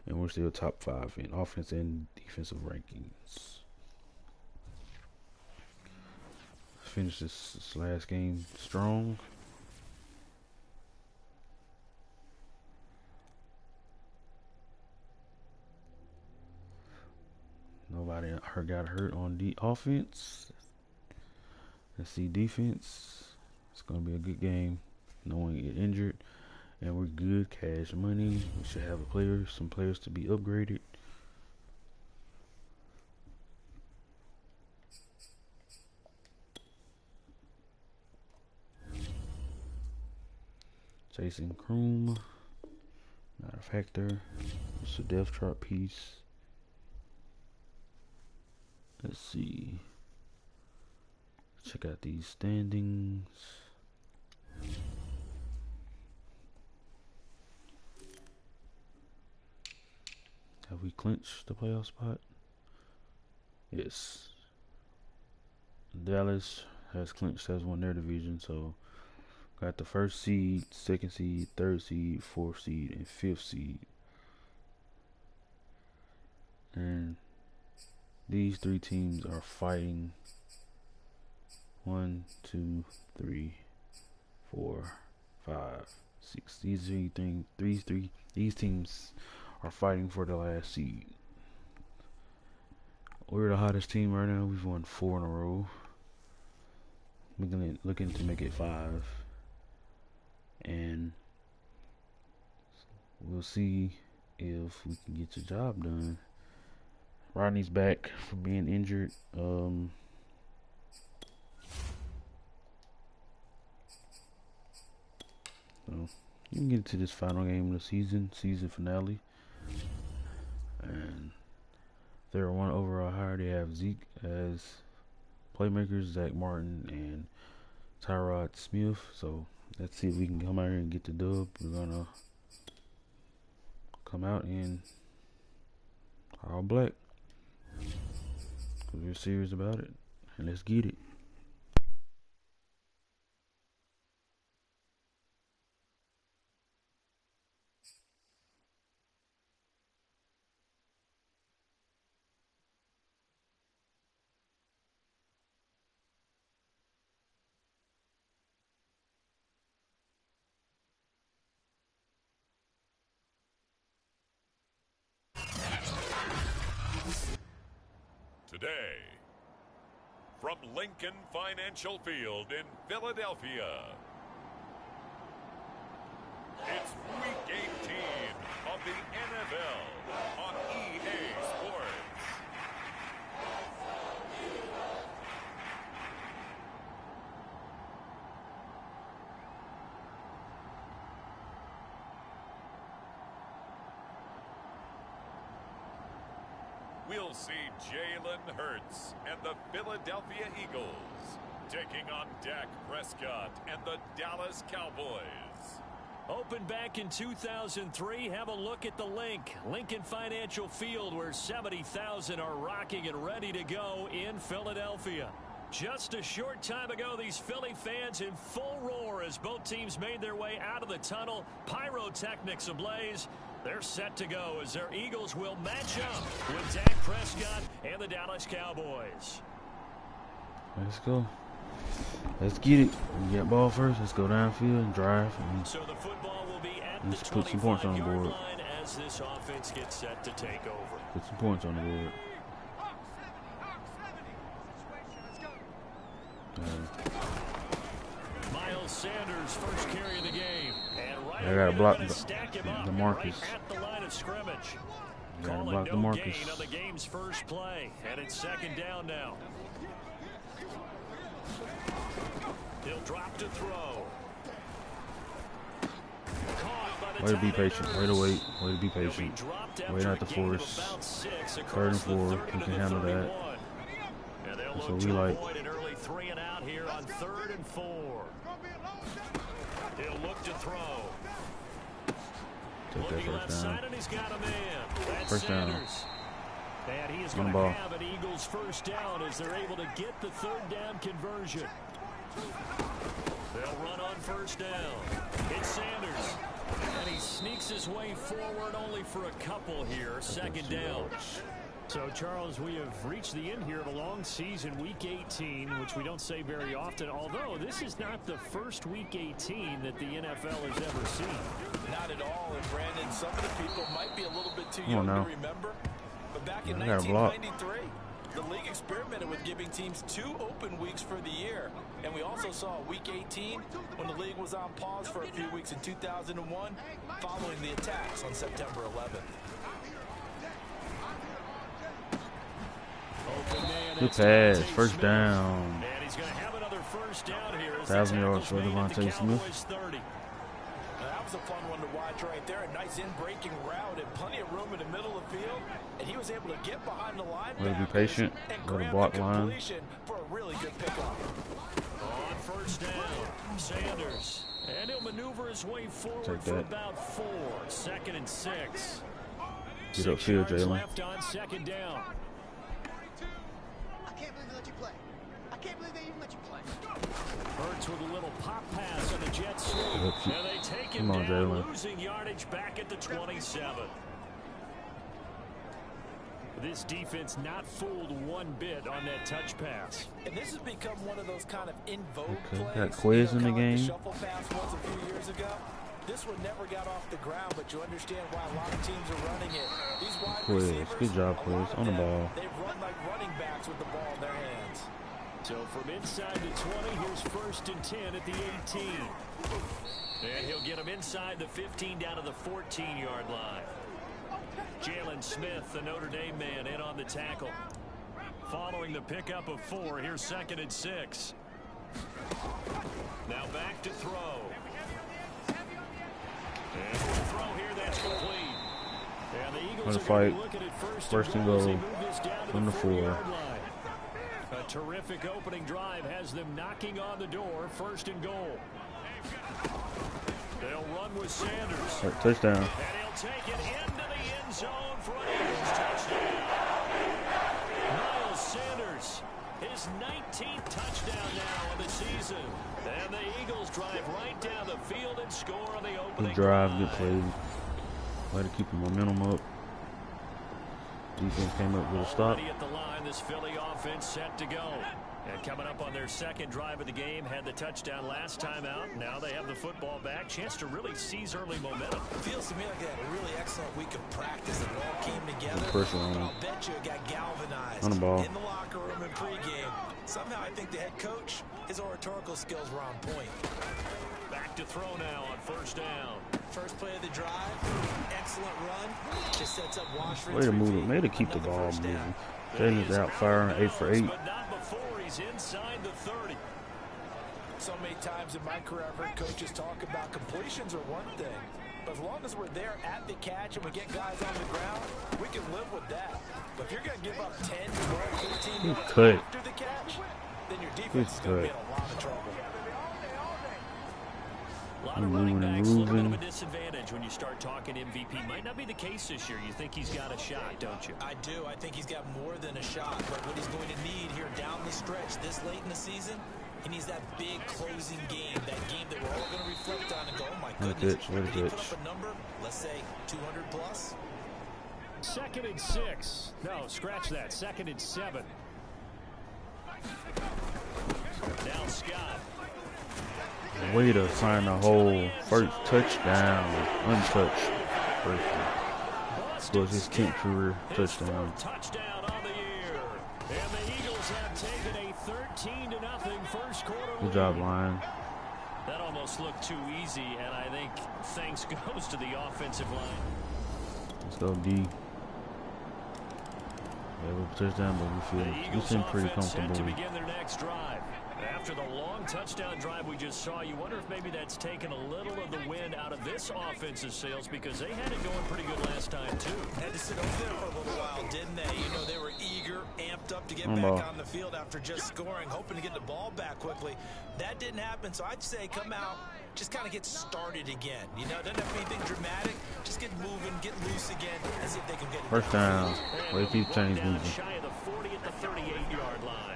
And we're still top 5 in offense and defensive rankings. Finish this last game strong. Nobody got hurt on the offense. Let's see defense. It's gonna be a good game. No one get injured, and we're good. Cash money. We should have some players to be upgraded. Jason Kroom, not a factor. It's a depth chart piece. Let's see. Check out these standings. Have we clinched the playoff spot? Yes. Dallas has won their division, so got the first seed, second seed, third seed, fourth seed, and fifth seed. And these three teams are fighting. 1, 2, 3, 4, 5, 6. These teams are fighting for the last seed. We're the hottest team right now. We've won 4 in a row. We're looking to make it 5. And we'll see if we can get the job done. Rodney's back from being injured. So you can get to this final game of the season finale. And they're 1 overall higher. They have Zeke as playmakers, Zach Martin and Tyrod Smith. So let's see if we can come out here and get the dub. We're gonna come out in all black because we're serious about it, and let's get it. Today, from Lincoln Financial Field in Philadelphia, it's Week 18 of the NFL on EA Sports. We'll see Jalen Hurts and the Philadelphia Eagles taking on Dak Prescott and the Dallas Cowboys. Opened back in 2003. Have a look at the Lincoln Financial Field, where 70,000 are rocking and ready to go in Philadelphia. Just a short time ago, these Philly fans in full roar as both teams made their way out of the tunnel. Pyrotechnics ablaze. They're set to go as their Eagles will match up with Dak Prescott and the Dallas Cowboys. Let's go. Let's get it. We got ball first. Let's go downfield and drive. And so the football will be at let's the put some points on the 25-yard board. line as this offense gets set to take over. Put some points on the board. Miles Sanders first carry of the game. And right I gotta block the Marcus. Right at the line of scrimmage. Gotta Calling block no the Marcus. gain on the game's first play. And it's second down now. He'll drop to throw. Way to be patient. Way to wait. Way to be patient. Wait not to force. 3rd and 4. We can handle that. That's what we like. An early 3 and out here on 3rd and 4. He'll look to throw. Take that first down. And he's got a man. That's First down. Sanders. And he is going to have an Eagles first down as they're able to get the 3rd down conversion. They'll run on first down. It's Sanders. And he sneaks his way forward only for a couple here. 2nd down. So, Charles, we have reached the end here of a long season, Week 18, which we don't say very often, although this is not the first Week 18 that the NFL has ever seen. Not at all. And, Brandon, some of the people might be a little bit too young to remember. But back in 1993, The league experimented with giving teams 2 open weeks for the year. And we also saw week 18 when the league was on pause for a few weeks in 2001 following the attacks on September 11th. Good pass, first down. And he's going to have another first down here. 1,000 yards for Devontae Smith. That was a fun one to watch right there. A nice in-breaking route and plenty of room in the middle of the field. And he was able to get behind the line. Be patient. Go to block line. For a really good pickup. On first down, Sanders. And he'll maneuver his way forward for about 4. 2nd and 6. Get upfield, Jalen. Left on 2nd down. I can't believe they let you play. I can't believe they even let you play. Hurts with a little pop pass on a jet sweep. And they take him Come on, down, Jalen. losing yardage back at the 27. This defense not fooled one bit on that touch pass. And this has become one of those kind of in vogue Okay, plays. got Quiz in the like game. shuffle pass was a few years ago. This one never got off the ground, but you understand why a lot of teams are running it. These wide Quiz, receivers, good job, a Quiz, lot of on the them, ball. They run like running backs with the ball in their hands. So from inside the 20, here's 1st and 10 at the 18. And he'll get him inside the 15 down to the 14-yard line. Jalen Smith, the Notre Dame man, in on the tackle. Following the pickup of 4, here's 2nd and 6. Now back to throw. And the throw here, that's complete. And the Eagles are fight. looking at First and goal from the 4. A terrific opening drive has them knocking on the door. 1st and goal. They'll run with Sanders. Touchdown. And he'll take it into the end zone for an Eagles touchdown. Miles Sanders, his 19th touchdown now of the season. And the Eagles drive right down the field and score on the opening Good drive, good play. Way to keep the momentum up. Defense came up with a stop. Already at the line, this Philly offense set to go. And coming up on their 2nd drive of the game, had the touchdown last time out. Now they have the football back. Chance to really seize early momentum. It feels to me like they had a really excellent week of practice. It all came together. Pressure on him. I'll bet you it got galvanized On the ball. in the locker room and pregame. Somehow I think the head coach, his oratorical skills were on point. Back to throw now on 1st down. First play of the drive, excellent run. Just sets up Washington. Way to move it. Way to keep the ball moving. Jalen's out firing 8 for 8. But not before he's inside the 30. So many times in my career, I've heard coaches talk about completions are one thing. But as long as we're there at the catch and we get guys on the ground, we can live with that. But if you're going to give up 10, 12, 15 yards after the catch, then your defense is going to be in a lot of trouble. A lot of running backs, a little bit of a disadvantage when you start talking MVP. Might not be the case this year. You think he's got a shot, don't you? I do. I think he's got more than a shot. But what he's going to need here down the stretch this late in the season, he needs that big closing game, that game that we're all going to reflect on and go, oh my goodness, did he put up a number, let's say 200 plus? 2nd and 6. No, scratch that. 2nd and 7. Now Scott. Way to find the hole. First touchdown. Untouched. First. Scores his 10th career touchdown. Touchdown on the year. And the Eagles have taken a 13-0 first quarter lead. Good job, Lion. That almost looked too easy, and I think thanks goes to the offensive line. Let's go D. Yeah, we'll touchdown, but we seem pretty comfortable. To begin their next drive. After the long touchdown drive we just saw, you wonder if maybe that's taken a little of the wind out of this offensive sails because they had it going pretty good last time, too. Had to sit over there for a little while, didn't they? You know, they were eager, amped up to get back on the field after just scoring, hoping to get the ball back quickly. That didn't happen, so I'd say come out, just kind of get started again. You know, doesn't have to be anything dramatic. Just get moving, get loose again, and see if they can get it. First down. Way to keep chains moving. Shy of the 40 at the 38-yard line.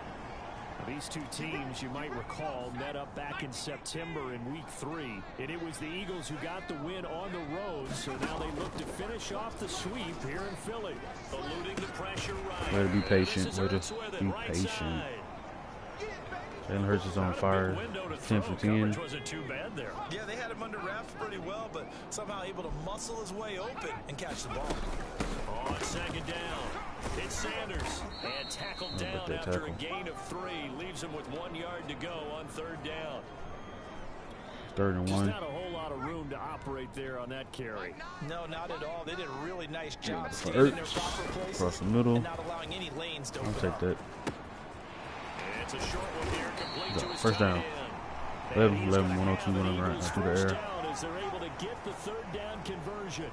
These two teams, you might recall, met up back in September in Week 3. And it was the Eagles who got the win on the road, so now they look to finish off the sweep here in Philly. Eluding the pressure right. Way to be patient. Way to be patient. Jalen Hurts is on fire. 10 for 10. Wasn't too bad there. Yeah, they had him under wraps pretty well, but somehow able to muscle his way open and catch the ball. On 2nd down. It's Sanders. And tackled down after a gain of 3. Leaves him with 1 yard to go on 3rd down. 3rd and 1. Just not a whole lot of room to operate there on that carry. No, not at all. They did a really nice job For staying in their Ertz, proper places across the middle. and not allowing any lanes to I'll open take up. that. It's a short one here, complete to his 1st down. tight end. 11, And he's gonna 102 have an running right Eagles through the first air. down as they're able to get the 3rd down conversion.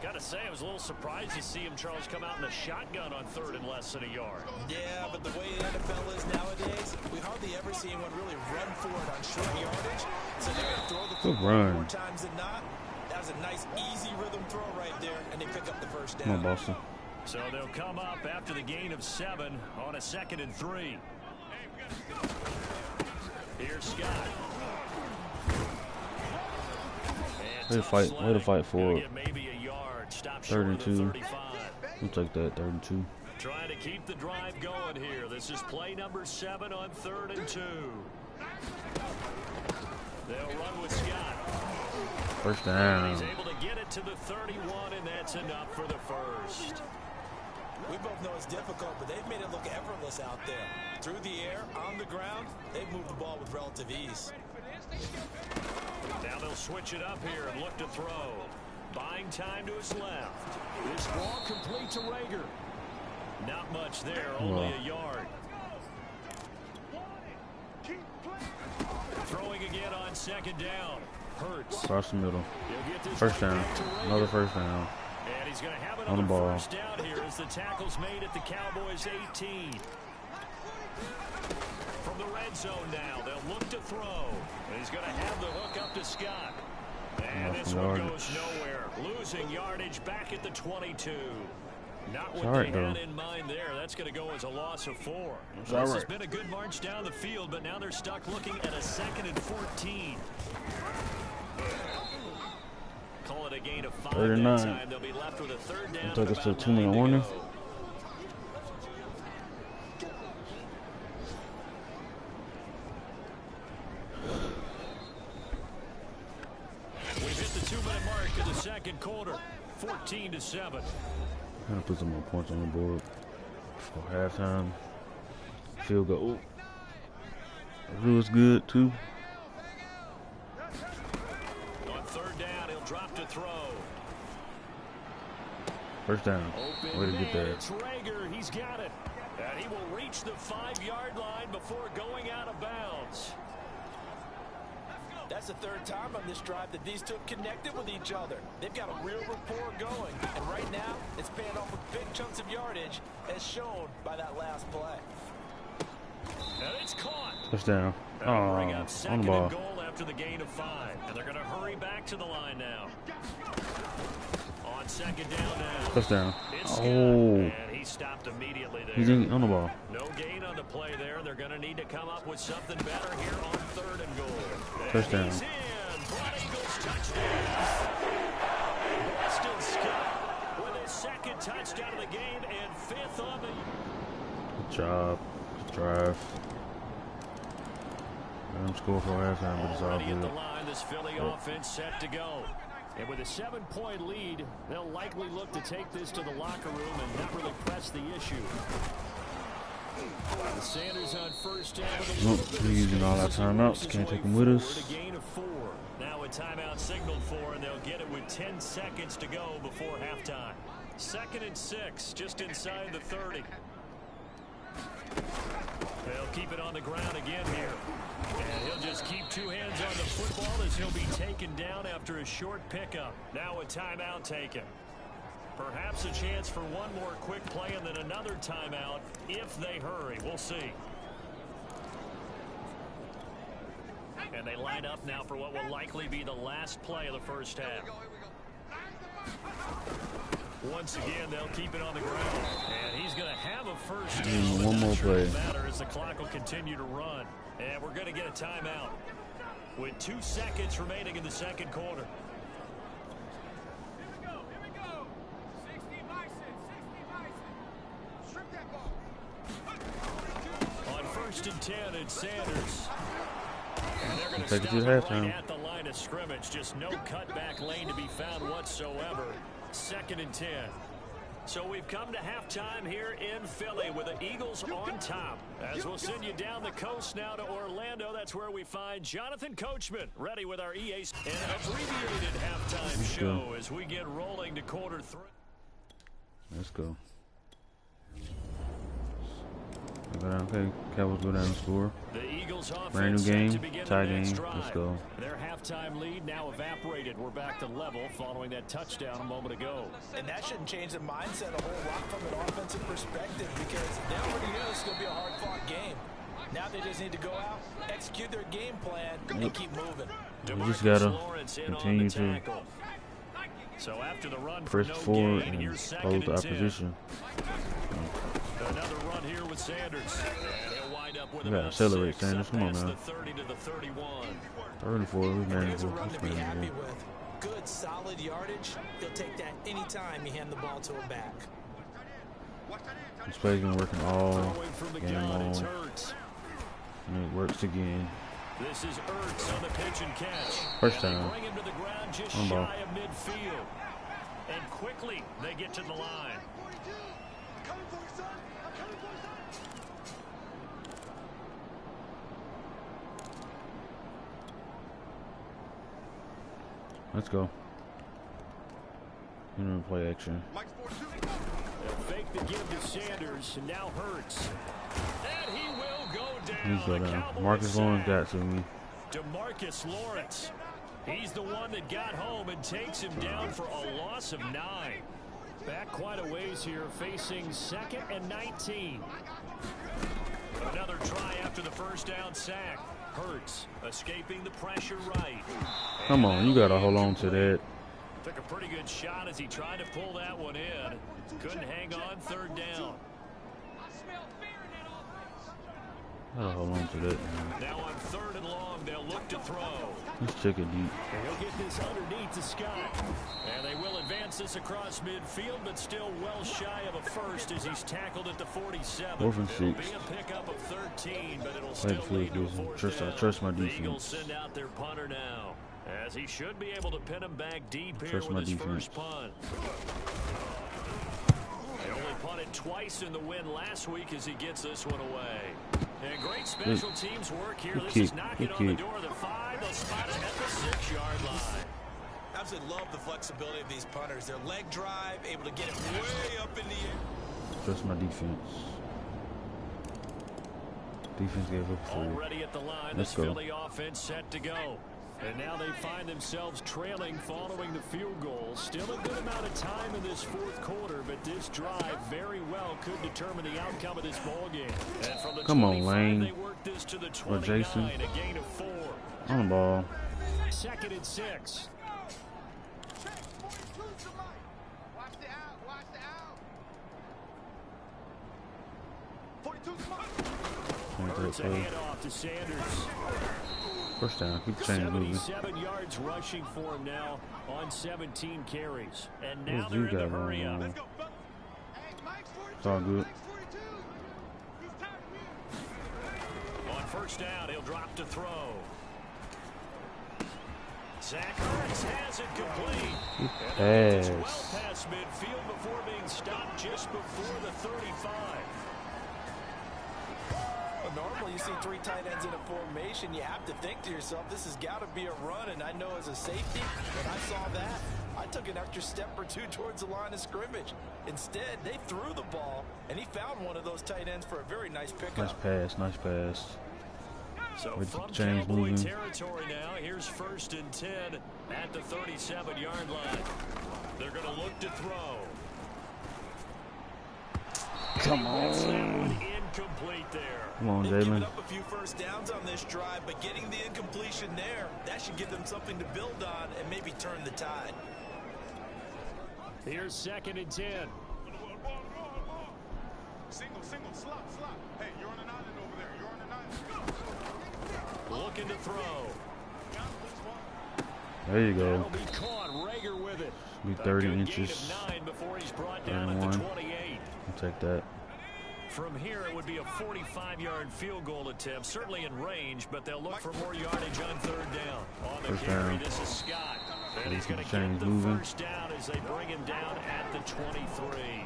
Got to say, I was a little surprised to see him, Charles, come out in the shotgun on 3rd and less than a yard. Yeah, but the way the NFL is nowadays, we hardly ever see anyone really run for it on short yardage. So they're going to throw the Good football run. more times than not. That was a nice, easy rhythm throw right there, and they pick up the 1st down. Come on, Boston. So they'll come up after the gain of 7 on a 2nd and 3. Here's Scott. Way to fight for it. Maybe a yard. Stop 3rd and 2. 35. We'll take that. 3rd and 2. Trying to keep the drive going here. This is play number 7 on 3rd and 2. They'll run with Scott. 1st down. He's able to get it to the 31, and that's enough for the 1st. We both know it's difficult, but they've made it look effortless out there. Through the air, on the ground, they've moved the ball with relative ease. Now they'll switch it up here and look to throw. Buying time to his left. This ball complete to Rager. Not much there, only a yard. Throwing again on 2nd down. Hurts. Across the middle. He'll get this 1st down. back to Rager. Another 1st down. And he's going to have On the another ball. 1st down here as the tackle's made at the Cowboys' 18. From the red zone now, they'll look to throw. And he's going to have the hook up to Scott. And this one goes nowhere. Losing yardage back at the 22. Not what they had in mind there. That's going to go as a loss of 4. So this has been a good march down the field, but now they're stuck looking at a 2nd and 14. Call it a gain of 5 that time. They'll be left with a 3rd down. Took us to a 2-minute warning. We've hit the 2-minute mark of the 2nd quarter. 14-7. Trying to put some more points on the board for halftime. Field goal. It was good too. On 3rd down, he'll drop to throw. 1st down. Way to get there. It's Rager. He's got it. And he will reach the 5-yard line before going out of bounds. That's the 3rd time on this drive that these two have connected with each other. They've got a real rapport going. And right now, it's paying off with big chunks of yardage, as shown by that last play. And it's caught. Touchdown. Oh, on the ball. Goal after the gain of 5. And they're going to hurry back to the line now. On 2nd down now. Touchdown. Oh. And he stopped immediately there. He's on the ball. No gain on the play there. They're going to need to come up with something better here on 3rd and goal. Touchdown. He's in. Blood Eagles touchdown. Boston Scott with his 2nd touchdown of the game and 5th on the... Good job. Good drive. Let them score for halftime, but it's all Already at the good. line, this Philly offense set to go. And with a 7-point lead, they'll likely look to take this to the locker room and not really press the issue. Sanders on 1st down. Nope, we're using all our timeouts. Can't take them with us. A gain of 4. Now a timeout signaled for, and they'll get it with 10 seconds to go before halftime. 2nd and 6, just inside the 30. They'll keep it on the ground again here. And he'll just keep 2 hands on the football as he'll be taken down after a short pickup. Now a timeout taken. Perhaps a chance for one more quick play and then another timeout if they hurry. We'll see. And they line up now for what will likely be the last play of the 1st half. Once again, they'll keep it on the ground. And he's going to have a 1st down. One more play. Matter as the clock will continue to run. And we're going to get a timeout with 2 seconds remaining in the 2nd quarter. On 1st and 10, it's Sanders. And they're going to Take it to stop halftime. right at the line of scrimmage. Just no cutback lane to be found whatsoever. 2nd and 10. So we've come to halftime here in Philly with the Eagles on top. As we'll send you down the coast now to Orlando, that's where we find Jonathan Coachman ready with our EA and abbreviated halftime show as we get rolling to quarter 3. Let's go. Okay, Cowboys go down and score. The Eagles Brand new game, tie game. Let's go. Their halftime lead now evaporated. We're back to level following that touchdown a moment ago. And that shouldn't change the mindset a whole lot from an offensive perspective because they already know it's going to be a hard-fought game. Now they just need to go out, execute their game plan, and keep moving. We just got to continue to so after the run press forward and close the opposition. Another run here with Sanders. And he'll wind up with We gotta accelerate, Sanders. Come on, man. 30 to the 31. 34, we Here's a manageable. run It's to be happy manageable. with. Good, solid yardage. He'll take that anytime you hand the ball to him back. This play's been working all Throwing from the game gun, it's long, Hurts. and it works again. This is Ertz on the pitch and catch. First And they down. bring him to the ground just On ball. shy of midfield. And quickly they get to the line. Let's go. You know, play action. They'll fake the give to Sanders, and now Hurts. And he will go down. He's go A down. Cowboys Marcus Lawrence sack. got to me. DeMarcus Lawrence. He's the one that got home and takes him down for a loss of 9. Back quite a ways here, facing 2nd and 19. Another try after the first down sack. Hurts escaping the pressure right. Come on, you gotta hold on to that. Took a pretty good shot as he tried to pull that one in. Couldn't hang on 3rd down. Gotta hold on to that, man. Now on 3rd and long, they'll look to throw. Let's check it deep. And he'll get this underneath to Scott. And they will advance this across midfield, but still well shy of a first as he's tackled at the 47. 4th and It'll 6. be a pickup of 13, but it'll Play still the field lead to a position. 4th down. I trust my The Eagles defense. send out their punter now, as he should be able to pin him back deep here Trust my with his defense. first punt. They only punted twice in the win last week as he gets this one away. And great special teams work here. Good This kick. is knocking Good on the kick. door of the 5. They'll spot it at the 6-yard line. Absolutely love the flexibility of these punters. Their leg drive, able to get it way up in the air. Trust my defense. Defense gave up 3. Already at the line, Let's this go. Philly offense set to go. And now they find themselves trailing following the field goal. Still a good amount of time in this 4th quarter, but this drive very well could determine the outcome of this ball game. And from the Come on, 25, Lane. they work this to the Or 29, Jason. a gain of 4. On the ball. 2nd and 6. Hurts a handoff to Sanders. First down. Keep the chains moving. 77 yards rushing for him now on 17 carries. And now What's they're you in the got hurry going up. on? It's all good. On 1st down, he'll drop to throw. Zach Ertz has it complete. And Pass. well past midfield before being stopped just before the 35. Well, normally you see 3 tight ends in a formation. You have to think to yourself, this has got to be a run. And I know as a safety, when I saw that, I took an extra step or 2 towards the line of scrimmage. Instead, they threw the ball, and he found one of those tight ends for a very nice pickup. Nice pass. Nice pass. So With the from chains Cowboy moving. territory now, here's 1st and 10 at the 37-yard line. They're going to look to throw. Come That's that on. one incomplete there. Come on, They've given Jalen. up a few first downs on this drive, but getting the incompletion there, that should give them something to build on and maybe turn the tide. Here's 2nd and 10. Single, slot. Hey, you're on an island over there. You're on an island. Looking to throw. There you go. That'll be caught. Rager with it. Be A 30 good inches. gain of 9 before he's brought down at the 31. 28. I'll take that. From here, it would be a 45-yard field goal attempt, certainly in range, but they'll look for more yardage on 3rd down. On the First carry, down. this is Scott. And They he's keep going to the chains get the moving. first down as they bring him down at the 23.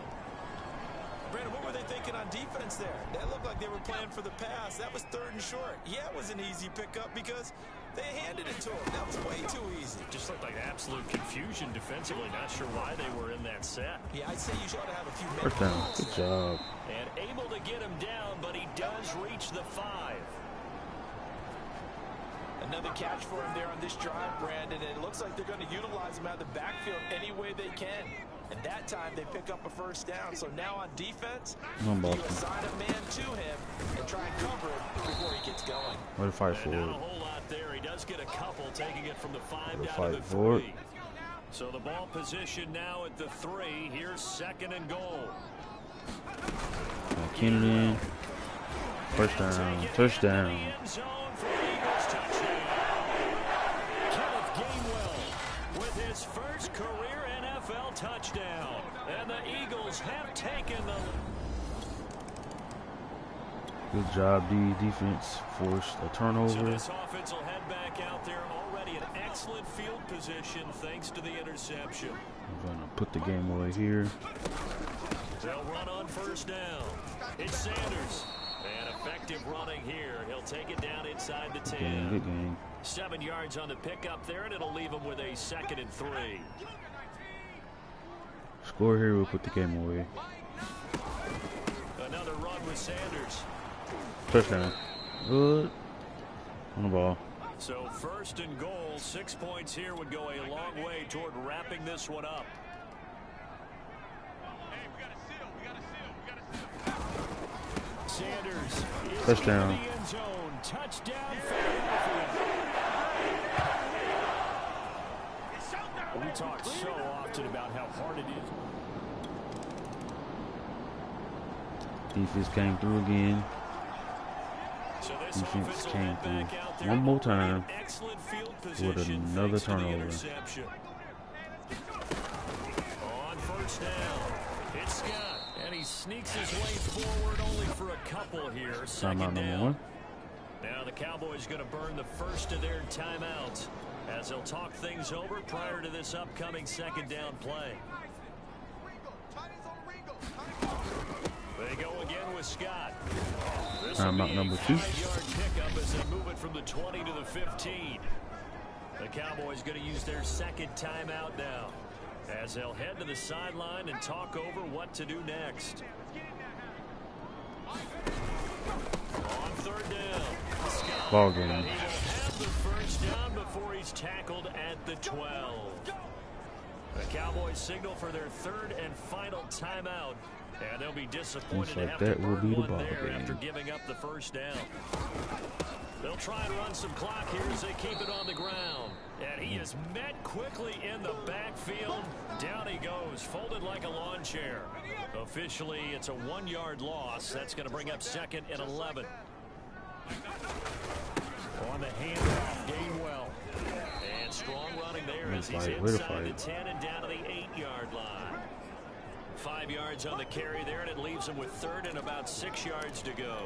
thinking on defense there? That looked like they were playing for the pass. That was 3rd and short. Yeah, it was an easy pickup because they handed it to him. That was way too easy. Just looked like absolute confusion defensively. Not sure why they were in that set. Yeah, I'd say you ought to have a few minutes. First down. Good job. And able to get him down, but he does reach the 5. Another catch for him there on this drive, Brandon. And it looks like they're going to utilize him out of the backfield any way they can. And that time they pick up a first down. So now on defense, you assign a man to him and try and cover it before he gets going. What a fight for Not a it. whole lot there. He does get a couple, taking it from the 5 What a down to fight the for 3. So the ball position now at the 3. Here's 2nd and goal. Kennedy. First down. Touchdown. His first career NFL touchdown, and the Eagles have taken the. Good job, D. Defense forced a turnover. So this offense will head back out there, already in excellent field position thanks to the interception. I'm going to put the game away here. They'll run on first down. It's Sanders. And effective running here. He'll take it down inside the 10. Good game. 7 yards on the pickup there, and it'll leave him with a 2nd and 3. Score here, we'll put the game away. Another run with Sanders. Touchdown. Good. On the ball. So 1st and goal, 6 points here would go a long way toward wrapping this one up. Hey, we got a seal. We got a seal. Sanders is Touchdown. in the end zone. Touchdown, Philadelphia. We talk so often about how hard it is. Defense came through again. So this Defense offense will came head back through out there, one more already in time excellent field with position another thanks to the turnover. interception. On first down, it's Scott, and he sneaks his way forward only for a couple here. Timeout 2nd number down. 1. Now the Cowboys going to burn the first of their timeouts as they'll talk things over prior to this upcoming 2nd down play. They go again with Scott. Timeout number 2. 5-yard pickup as they move it from the 20 to the 15. The Cowboys going to use their 2nd timeout now as they'll head to the sideline and talk over what to do next. On 3rd down, Scott. Ball game. He will have the first down before he's tackled at the 12. The Cowboys signal for their 3rd and final timeout, and they'll be disappointed Just like to have that to will burn be the one ball there game. after giving up the first down. They'll try and run some clock here as they keep it on the ground. And he is met quickly in the backfield. Down he goes, folded like a lawn chair. Officially, it's a 1-yard loss. That's going to bring up 2nd and 11. On the handoff, Gainwell. And strong running there as he's inside the 10 and down to the 8-yard line. 5 yards on the carry there, and it leaves him with 3rd and about 6 yards to go.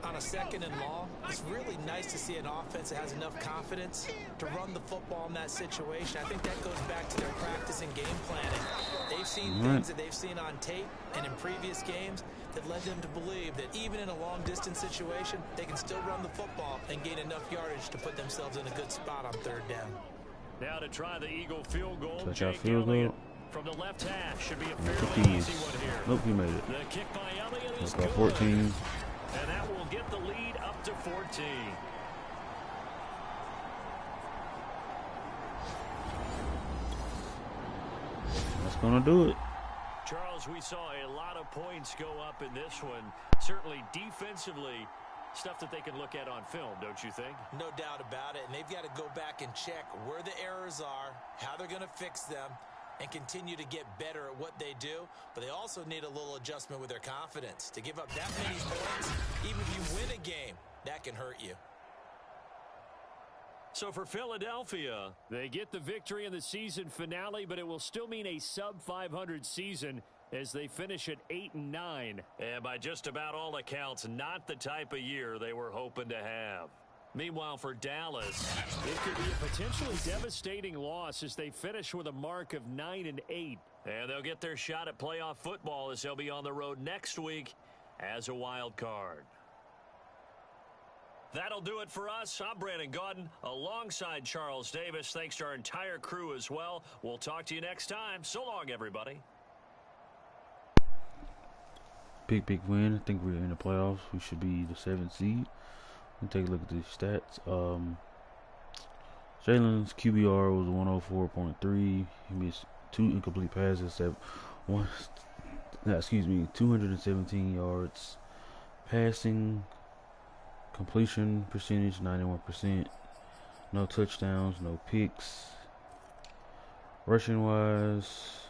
On a 2nd and long, it's really nice to see an offense that has enough confidence to run the football in that situation. I think that goes back to their practice and game planning. They've seen things that they've seen on tape and in previous games that led them to believe that even in a long-distance situation, they can still run the football and gain enough yardage to put themselves in a good spot on 3rd down. Now to try the Eagle field goal. Touchdown Jake field goal. Elliott from the left hash should be a Nope, fairly easy one here. Nope, he made it. The kick by Elliott is About good. 14. And that will get the lead up to 14. That's going to do it. Charles, we saw a lot of points go up in this one. Certainly defensively, stuff that they can look at on film, don't you think? No doubt about it, and they've got to go back and check where the errors are, how they're going to fix them, and continue to get better at what they do. But they also need a little adjustment with their confidence. To give up that many points, even if you win a game, that can hurt you. So for Philadelphia, they get the victory in the season finale, but it will still mean a sub-500 season as they finish at 8-9. And by just about all accounts, not the type of year they were hoping to have. Meanwhile, for Dallas, it could be a potentially devastating loss as they finish with a mark of 9-8 And they'll get their shot at playoff football as they'll be on the road next week as a wild card. That'll do it for us. I'm Brandon Gaudin alongside Charles Davis. Thanks to our entire crew as well. We'll talk to you next time. So long, everybody. Big win. I think we're in the playoffs. We should be the 7th seed. Let's take a look at these stats. Jalen's QBR was 104.3. He missed 2 incomplete passes at 217 yards. Passing completion percentage 91%. No touchdowns, no picks. Rushing wise,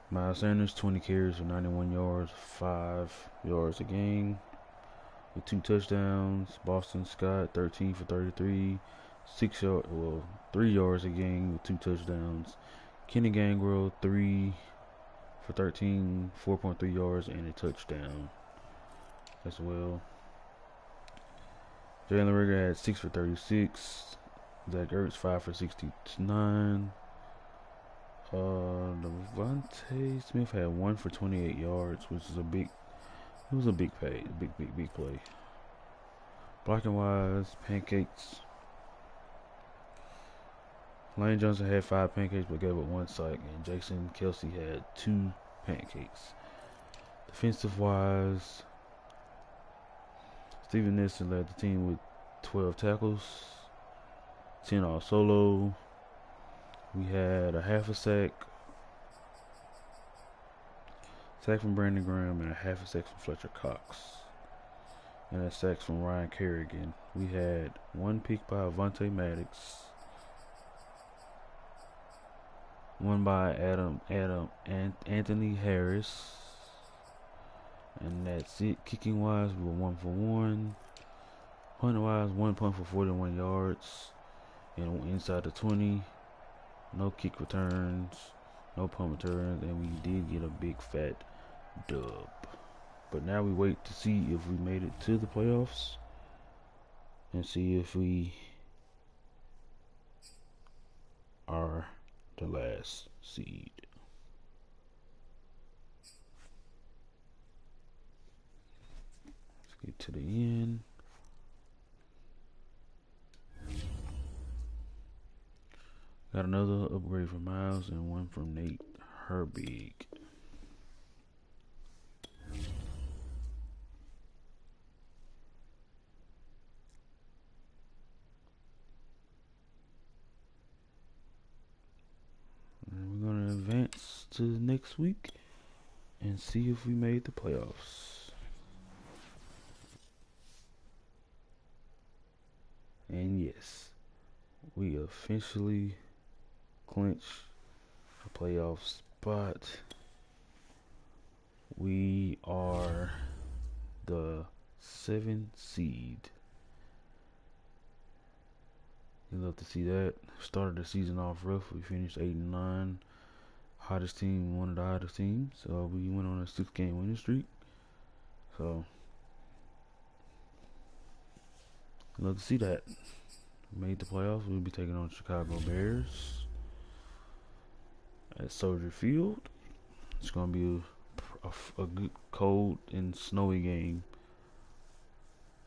Miles Sanders 20 carries for 91 yards, 5 yards a game with 2 touchdowns. Boston Scott 13 for 33, 3 yards a game with 2 touchdowns. Kenny Gainwell 3 for 13, 4.3 yards and a touchdown as well. Jalen Reagor had 6 for 36. Zach Ertz 5 for 69. Devontae Smith had 1 for 28 yards, which is a big play. Blocking wise, pancakes. Lane Johnson had 5 pancakes but gave up 1 sack, and Jason Kelsey had 2 pancakes. Defensive wise, Steven Nissen led the team with 12 tackles, 10 all solo. We had a half a sack from Brandon Graham, and a half a sack from Fletcher Cox, and a sack from Ryan Kerrigan. We had 1 pick by Avonte Maddox, 1 by Anthony Harris, and that's it. Kicking wise, we were 1 for 1. Punt wise, 1 punt for 41 yards, and inside the 20. No kick returns, no punt returns, and we did get a big fat dub. But now we wait to see if we made it to the playoffs and see if we are the last seed. Let's get to the end. Got another upgrade from Miles and 1 from Nate Herbig. And we're going to advance to next week and see if we made the playoffs. And yes, we officially clinch a playoff spot. We are the 7th seed. You love to see that. Started the season off rough. We finished 8-9. Hottest team, one of the hottest teams. So we went on a 6-game winning streak. So love to see that. Made the playoffs. We'll be taking on Chicago Bears at Soldier Field. It's gonna be a good cold and snowy game,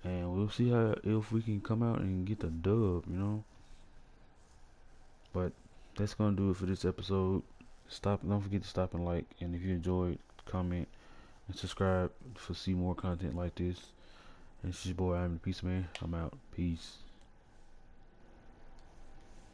and we'll see if we can come out and get the dub, you know. But that's gonna do it for this episode. Don't forget to stop and like, and if you enjoyed, comment and subscribe for see more content like this. And it's your boy, I'm the Peace Man. I'm out. Peace.